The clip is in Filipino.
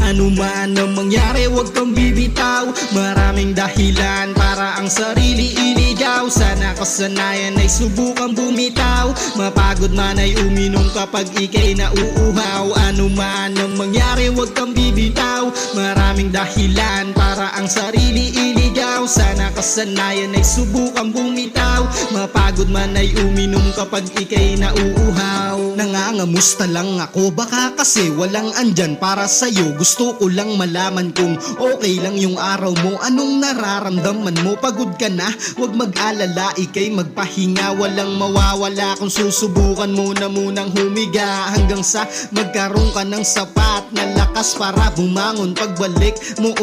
Ano man ang mangyari, huwag kang bibitaw. Maraming dahilan para ang sarili iligaw. Sana kasanayan ay subukan bumitaw. Mapagod man ay uminom kapag ika'y nauuhaw. Ano man ang mangyari, huwag kang bibitaw. Maraming dahilan para ang sarili iligaw. Sana kasanayan ay subukan bumitaw. Mapagod man ay uminom kapag ika'y nauuhaw. Nangangamusta lang ako, baka kasi walang andyan para sa'yo. Gusto ko lang malaman kung okay lang yung araw mo. Anong nararamdaman mo? Pagod ka na? Huwag mag-alala, ika'y magpahinga. Walang mawawala kung susubukan mo na munang humiga. Hanggang sa magkaroon ka ng sapat na lakas para bumangon pagbalik mo.